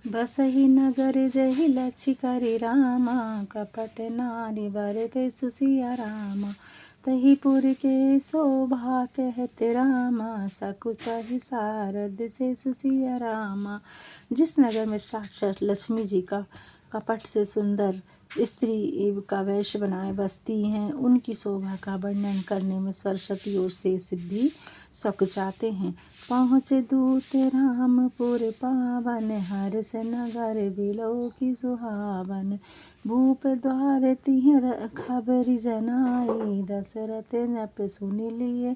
बसहि नगर जहि लछिकरि रामा, कपट नारी बर बेसु सिया रामा। तही पुर के शोभा कहते रामा, सकुचहि सारद से सुसिया रामा। जिस नगर में साक्षात लक्ष्मी जी का कपट से सुंदर स्त्री का वेश बनाए बसती हैं, उनकी शोभा का वर्णन करने में सरस्वती और शेष भी सकुचाते हैं। पहुँचे दूत रामपुर पावन, हर्ष नगर बिलो की सुहावन। भूप द्वार तिहर खबरि जनाई, दशरथ नप सुनि लिए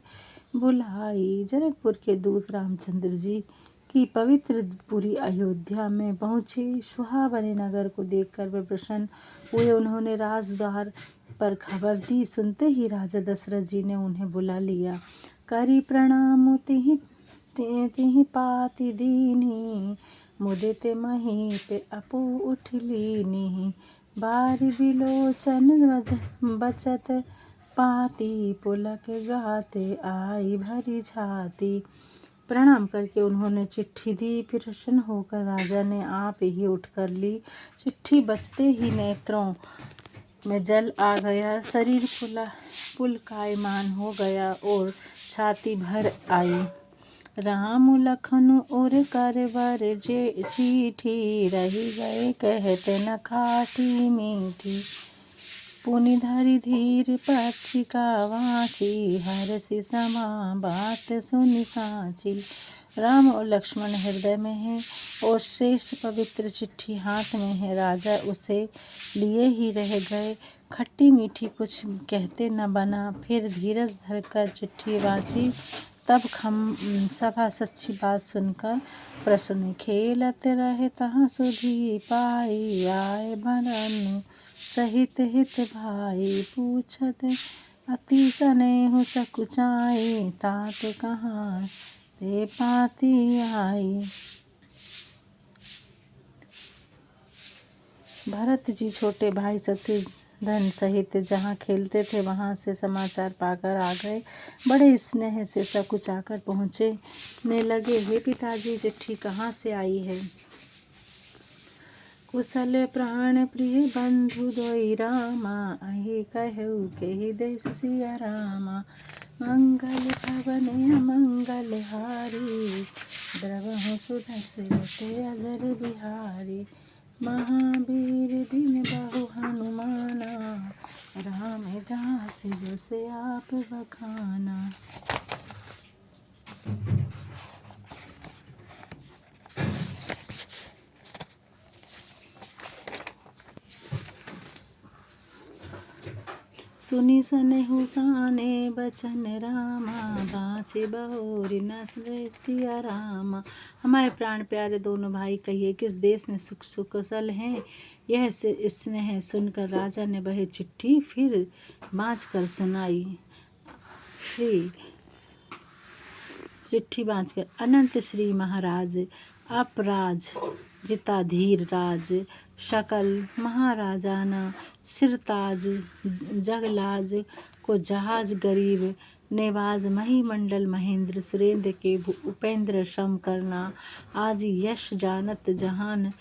बुलाई। जनकपुर के दूत रामचंद्र जी की पवित्र पुरी अयोध्या में पहुँचे। सुहावने नगर को देखकर वे प्रसन्न हुए। उन्होंने राजद्वार पर खबर दी। सुनते ही राजा दशरथ जी ने उन्हें बुला लिया। करी प्रणाम तिहि पाति दीन्ही, मुदित महीप अपु उठ लीन्ही। बारि बिलोचन बचत पाती, पुलक गाते आई भरी छाती। प्रणाम करके उन्होंने चिट्ठी दी। प्रसन्न होकर राजा ने आप ही उठकर ली। चिट्ठी बचते ही नेत्रों में जल आ गया, शरीर पुलकायमान हो गया और छाती भर आई। राम लखन और करवर जे चिट्ठी, रही गए कहते न खाटी मीठी। पुनि धरि धीर पत्रिका वाची, हर्षि समा बात सुनि साची। राम और लक्ष्मण हृदय में है और श्रेष्ठ पवित्र चिट्ठी हाथ में है। राजा उसे लिए ही रह गए। खट्टी मीठी कुछ कहते न बना। फिर धीरज धरकर चिट्ठी वाची, तब सभा सच्ची बात सुनकर प्रसन्न। खेलत रहे तहाँ सुधी पाई, आए भरनु सहित हित भाई। पूछत अति स्नेह सकुचाई, तात कहाँ ते पाती आई। भरत जी छोटे भाई शत्रुघ्न सहित जहाँ खेलते थे वहाँ से समाचार पाकर आ गए। बड़े स्नेह से सकुचाकर पहुँचने लगे। हे पिताजी, चिट्ठी कहाँ से आई है? कुशल प्राण प्रिय बंधु दोई रामा, अहि कहु केहि देश सिया रामा। मंगल भवन अमंगल हारी, द्रवहु सुदशरथ अजर बिहारी। महावीर बिन बहु हनुमाना, राम जास जस आप बखाना। सुनि सनेहु साने बचन रामा, बाँचे बहुरि नस्ल सिया रामा। हमारे प्राण प्यारे दोनों भाई कहिए किस देश में सुख सुकुशल हैं। यह स्नेह सुनकर राजा ने वह चिट्ठी फिर बाँचकर सुनाई। चिट्ठी बाँचकर अनंत श्री महाराज अपराज जिताधीर राज, सकल महाराजाना सिरताज जगलाज को जहाज गरीब नेवाज। महीमंडल महेंद्र सुरेंद्र के उपेंद्र सम करना। आज यश जानत जहान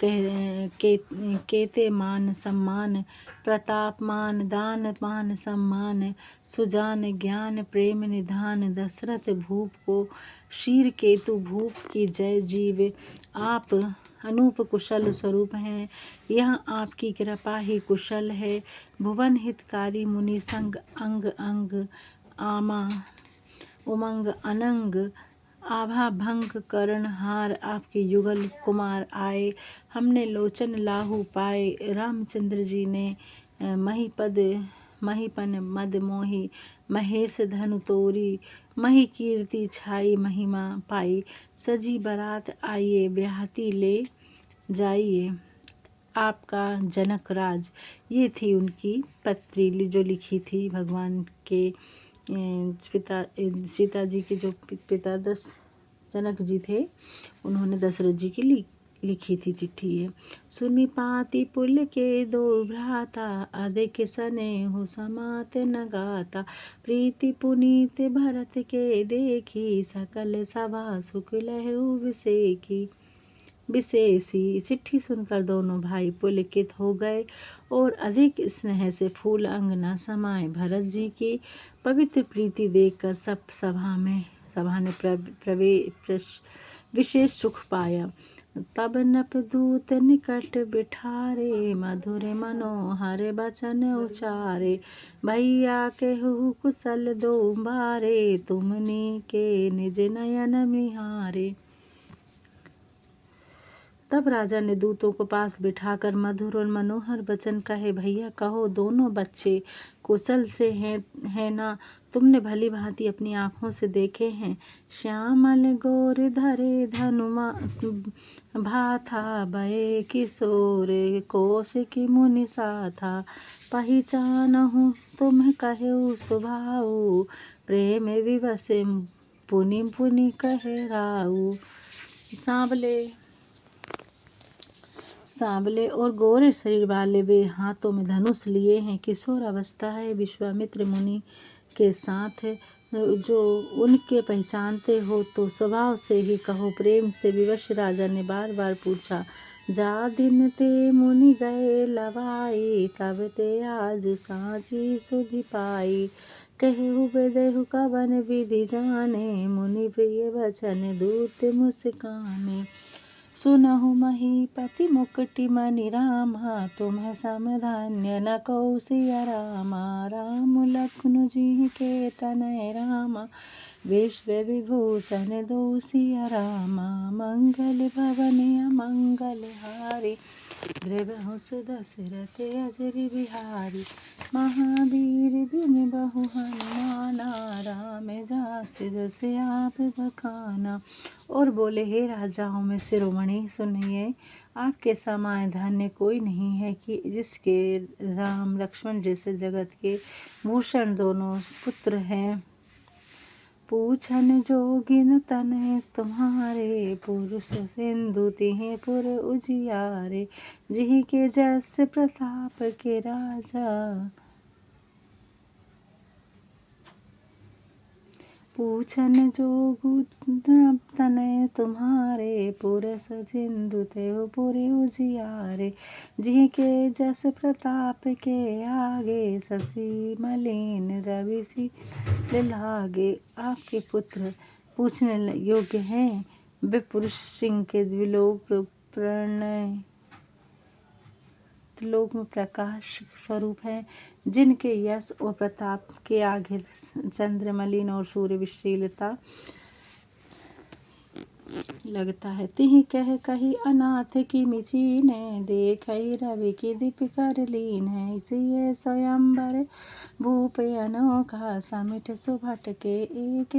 केते मान सम्मान। प्रताप मान दान मान सम्मान, सुजान ज्ञान प्रेम निधान। दशरथ भूप को शीर केतु भूप की जय जीव। आप अनूप कुशल स्वरूप हैं, यह आपकी कृपा ही कुशल है। भुवन हितकारी मुनि संग अंग अंग, आमा उमंग अनंग। आभा भंग करण हार, आपके युगल कुमार आए। हमने लोचन लाहु पाए। रामचंद्र जी ने महीपन मद मोही, महेश धनु तोरी। मही कीर्ति छाई महिमा पाई, सजी बारात आइए ब्याहती ले जाइए आपका जनक राज। ये थी उनकी पत्री जो लिखी थी भगवान के पिता सीता जी के जो पिता जनक जी थे, उन्होंने दशरथ जी की लिखी थी चिट्ठी है। सुनि पाति पुल के दो भ्राता, अधिक स्नेहु समात न गाता। प्रीति पुनीत भरत के देखी, सकल सभा सुख लहु बिसेकी। विशेषी। चिट्ठी सुनकर दोनों भाई पुलकित हो गए और अधिक स्नेह से फूल अंगना समाये। भरत जी की पवित्र प्रीति देखकर सब सभा ने विशेष सुख पाया। तब नपदूत निकट बिठारे, मधुर मनोहर बचन उचारे। भैया केहू कुशल दो बारे, तुमनी के निज नयन निहारे। तब राजा ने दूतों को पास बिठाकर मधुर और मनोहर वचन कहे। भैया कहो, दोनों बच्चे कुशल से हैं ना? तुमने भली भांति अपनी आँखों से देखे हैं। श्यामल गोर धरे धनुमा भाथा, बये किशोर कौशिकी मुनि साथा। पहिचानहु तुम कहु स्वभाव, प्रेम विवश पुनि पुनि कहे राऊ। सांवले और गोरे शरीर वाले वे हाथों में धनुष लिए हैं। किशोर अवस्था है, विश्वामित्र मुनि के साथ जो उनके पहचानते हो तो स्वभाव से ही कहो। प्रेम से विवश राजा ने बार बार पूछा। जा दिन ते मुनि गए लवाई, तब ते आजु साँझी सुधि पाई। कहु बेदेहु कवन विधि जाने, मुनि प्रिय वचन दूत मुस्काने। सुनहु महीपति मुकुटि मणि रामा, तुम्हें समधन्य न कहु सिया रामा। राम लखन जी के तनय रामा, विश्व विभूषण दो सिया रामा। मंगल भवन अमंगल हारी, द्रवहु सुदशरथ अजर बिहारी। महावीर बिन बहु हनुमाना, राम जास जस आप बखाना। और बोले, हे राजाओं में शिरोमणि, सुनिए, आपके समान धन्य कोई नहीं है कि जिसके राम लक्ष्मण जैसे जगत के भूषण दोनों पुत्र हैं। पूछन जोगिन तनय तुम्हारे, पुरुष सिंधु तिहि पुर उजियारे। जिहि के जस प्रताप के राजा, पूछन जोगु तनय तुम्हारे, पुरस सिंधु तेहु पुर उजियारे। जिहि के जस प्रताप के आगे, शशि मलिन रवि शील लागे। आपके पुत्र पूछने योग्य हैं। वे पुरुष सिंह के द्विलोक लोक में प्रकाश स्वरूप है, जिनके यश और प्रताप के आगे चंद्रमलिन और सूर्य विशीलता लगता है। तिहि कह कही अनाथ की मिचीन, देख रवि की दीप कर लीन है। इसी स्वयंवर भूप अनोखा, समिट सुभट के एक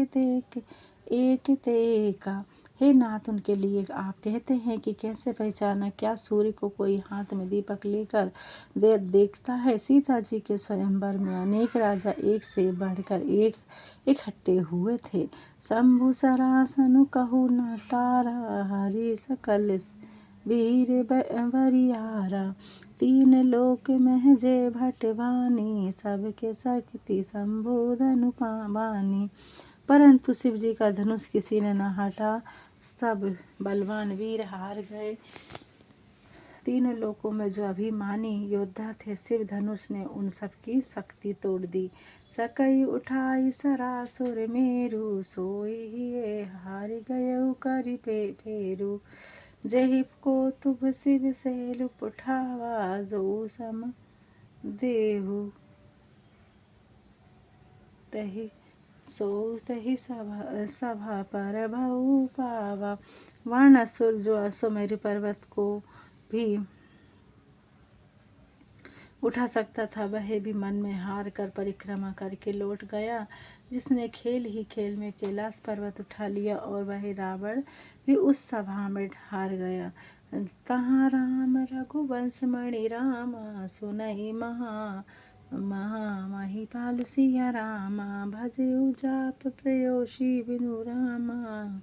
तेका। हे नाथ, उनके लिए आप कहते हैं कि कैसे पहचाना? क्या सूर्य को कोई हाथ में दीपक लेकर देखता है? सीता जी के स्वयंवर में अनेक राजा एक से बढ़कर एक इकट्ठे हुए थे। शंभु सरासनु कहु न तारा, हरि सकल वीर बरियारा। तीन लोक में जे भटवानी, सबके शक्ति शंभु धनु बानी। परंतु शिव जी का धनुष किसी ने न हटा, सब बलवान वीर हार गए। तीनों लोकों में जो अभिमानी योद्धा थे, शिव धनुष ने उन सब की शक्ति तोड़ दी। सकई उठाई सरासुर मेरु, सोई हिये हार गयउ करि फेरु। जहि को तुभ शिव सैल उठावा, जो सम देहु तहि तहि सभा पर भऊ पावा। वर्णासुर जो अश्वमेरु पर्वत को भी उठा सकता था, वह भी मन में हार कर परिक्रमा करके लौट गया। जिसने खेल ही खेल में कैलाश पर्वत उठा लिया, और वह रावण भी उस सभा में हार गया। तहाँ राम रघुवंश मणि रामा, सुनहि महिपाल सिया रामा। भजेउ जाप प्रेयसी बिनु रामा,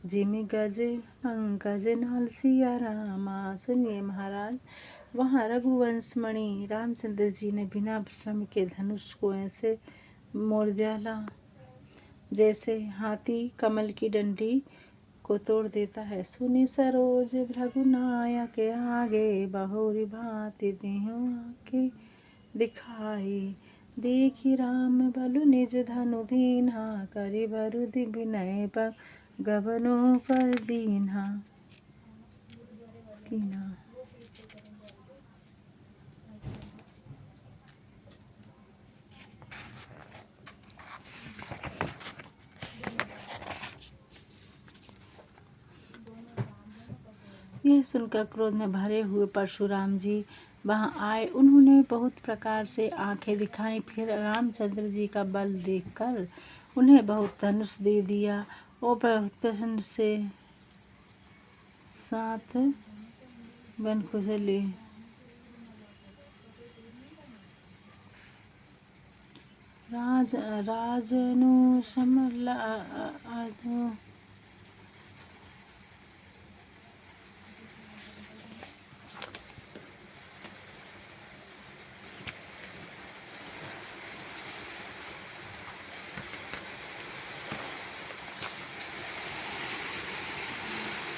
जिमि गज पंकज नाल सिया रामा। सुनिए महाराज, वहाँ रघुवंश मणि रामचंद्र जी ने बिना श्रम के धनुष को ऐसे मोड़ डाला जैसे हाथी कमल की डंडी को तोड़ देता है। सुनी सरोज भृगुनायक के आगे, बहुरी भांति देहु आके दिखाई। देखी राम बलु निज धनु दीन्हा, करि बरु विनय गबनो कर दीन्हा कीन्हा। यह सुनकर क्रोध में भरे हुए परशुराम जी वहाँ आए। उन्होंने बहुत प्रकार से आंखें दिखाई। फिर रामचंद्र जी का बल देखकर उन्हें बहुत धनुष दे दिया और बहुत प्रसन्न से साथ बन को चले। राजनु समला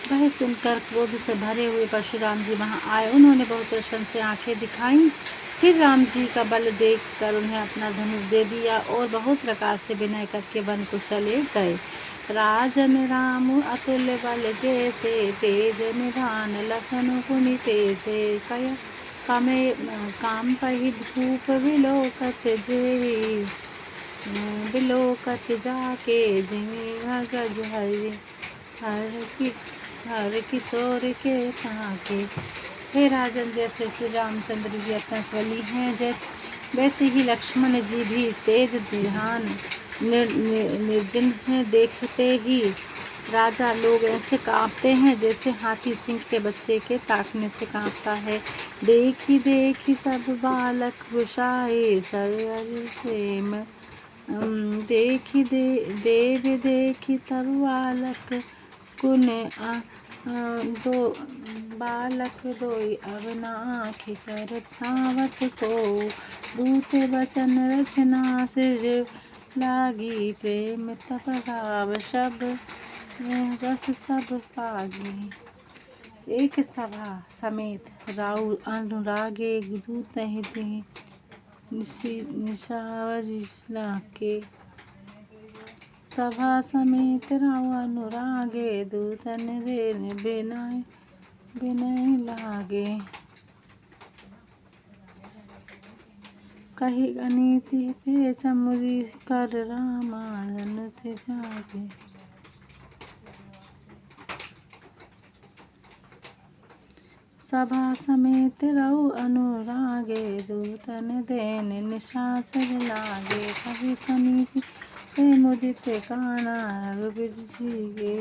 वह सुनकर क्रोध से भरे हुए परशुराम जी वहां आए। उन्होंने बहुत प्रसन्न से आंखें दिखाई। फिर राम जी का बल देखकर उन्हें अपना धनुष दे दिया और बहुत प्रकार से विनय करके वन को चले गए। राजन राम अतुल्य बल जैसे, तेज निधान लसन पुनि तैसे। कय कमे काम पहि धूप बिलोकत जेहि, बिलोकत जाके जिमि गज हर किशोर के ताके। हे राजन, जैसे श्री रामचंद्र जी अत्यंत बली हैं, वैसे ही लक्ष्मण जी भी तेज ध्यान निर्जन हैं। देखते ही राजा लोग ऐसे कांपते हैं जैसे हाथी सिंह के बच्चे के ताकने से कांपता है। देखी देखी सब बालक गुस्साए, सब प्रेम देखी देव देखी तब बालक कुन दो बालक दोई अब नाखि कर धावत को। दूत बचन रचना सिर लागी, प्रेम तप भाव सब रस सब पागी। एक सभा समेत राउ अनुरागे, दूत ही निशावरी लाके। सभा समेत राउ अनुरागे, दूतन देन विनय लागे। कही अनीति ते समुरी कर, रामा धनुष जागे। सभा समेत राउ अनुरागे, दूतन देन निशाचर लागे। कही सनीति ते मुदित काना, रघुबीर जी गे।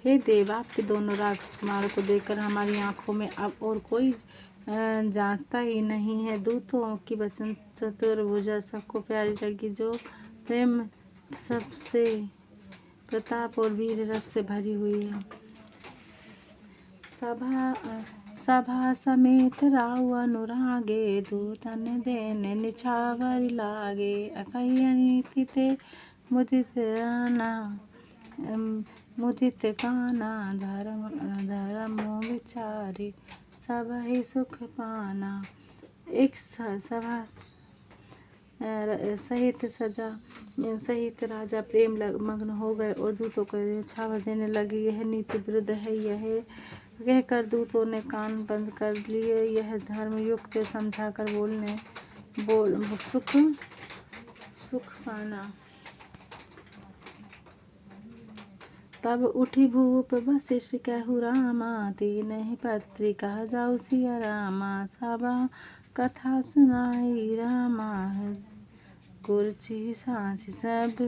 हे देव, आपके दोनों राजकुमारों को देखकर हमारी आंखों में अब और कोई जांचता ही नहीं है। दूतों की वचन चतुर्भुजा सबको प्यारी लगी, जो प्रेम सबसे प्रताप और वीर रस से भरी हुई है। सभा समेत राउ अनुरागे, दूतन देन निछावर लागे। अकहि अनीति ते मुदित काना, धर्म विचारे सब ही सुख पाना। एक सभा सहित राजा प्रेम मग्न हो गए और दूतों को छावर देने लगे। यह नीति विरुद्ध है, यह कहकर दूतों ने कान बंद कर लिए। यह धर्म युक्त समझाकर सुख पाना। तब उठी भूप वशिष्ठ कहु रामा, तीनहि पत्रिका जाऊ सिया रामा। सभा कथा सुनाई रामा, कुर्ची साँच सब।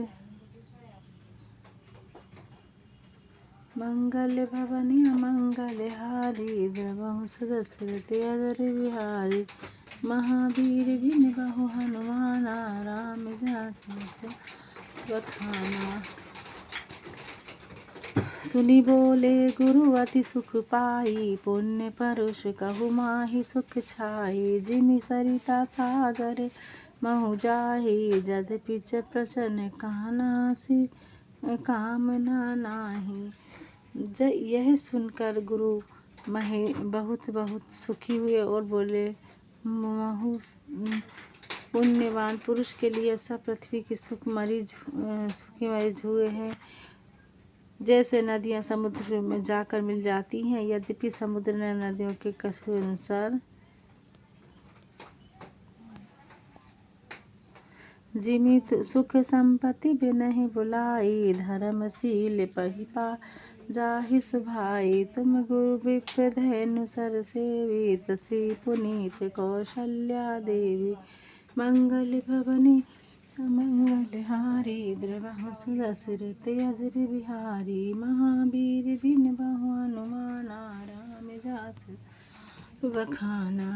मंगल भवन अमंगल हारी, द्रवहु सुदशरथ अजर बिहारी। महावीर बिन बहु हनुमाना, राम जांचहि सब बखाना। सुनि बोले गुरु अति सुख पाई, पुण्य परुष कहु माहि सुख छाई। जिमि सरिता सागर महु जाहि, जद पिच प्रचन कानासि कामना नाही। यह सुनकर गुरु महे बहुत बहुत सुखी हुए और बोले, महु पुण्यवान पुरुष के लिए ऐसा पृथ्वी की सुखी मरीज हुए हैं, जैसे नदियाँ समुद्र में जाकर मिल जाती हैं। यद्यपि समुद्र ने नदियों के कथन अनुसार जिमित सुख संपत्ति बिनहि बुलाई, धर्मशील पहिपा जाहि सुभाई। तुम गुरु विप्र धैनु सर सेवी, तसी पुनीत कौशल्या देवी। मंगल भवनी मंगल हारी, द्रवहु सुदशरथ अजर बिहारी। महावीर बिन बहु हनुमाना, राम जास बखाना।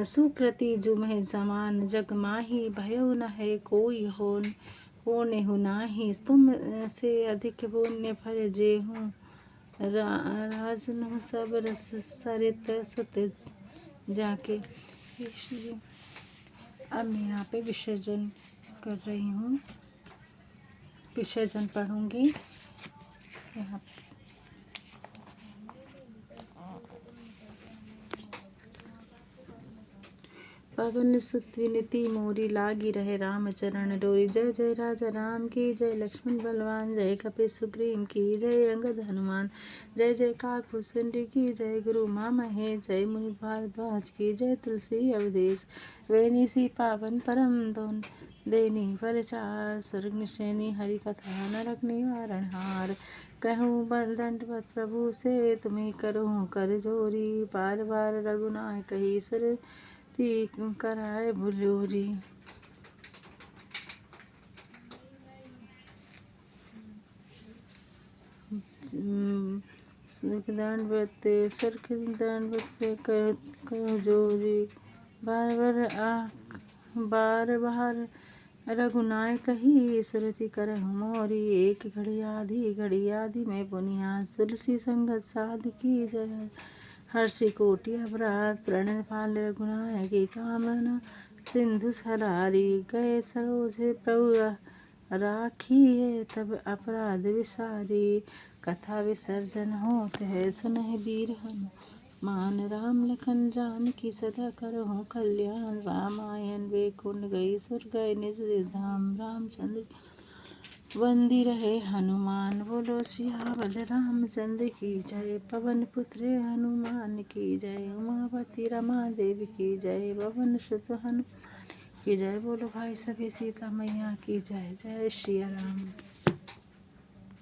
सुकृति जुमहि समान जग माही, भयउ न है कोई हो नेहु नाही। तुम से अधिक पुण्य फल जेहु, राजनु सब रस सरित सुत जाके। अब मैं यहाँ पे विसर्जन कर रही हूँ, विसर्जन पढ़ूंगी यहाँ पे। पवन सुत विनती मोरी, लागी रहे राम चरण डोरी। जय जय राजा राम की जय, लक्ष्मण बलवान जय, कपि सुग्रीव की जय, अंगद हनुमान जय। जय काकुसुंड की जय, गुरु मा महेश जय, मुनि भारद्वाज की जय। तुलसी अवधेश वेनिसी पावन परम दोन देनी परचार। स्वर्ग निशेनी हरि कथा नरक निवारण हार। कहूँ दंडवत प्रभु से, तुम्हें करूँ कर जोरी। बार बार रघुनाय कही सुर कराए भुलोरी। सुख दंडवत सुख दंडवत करो जोरी। बार बार रघुनाय कही सुरति करहु मोरी। एक घड़ी आधी में पुनियास, तुलसी संगत साधु की जय। हर्षि कोटि अपराध प्रणन पाल, रघुनाय की कामना सिंधु सरारी। गए सरोज प्रभु राखिए, तब अपराध विसारी। कथा विसर्जन होत है, सुनहि वीर हनुमान। राम लखन जानकी सदा करहु कल्याण। रामायण वैकुंठ गई सुर गए निज धाम। रामचंद्र वंदी रहे हनुमान, बोलो सियावर रामचंद्र की जय। पवन पुत्र हनुमान की जय, उमापति रमा देवी की जय। पवन सुत हनुमान की जय, बोलो भाई सभी सीता मैया की जय। जय श्री राम।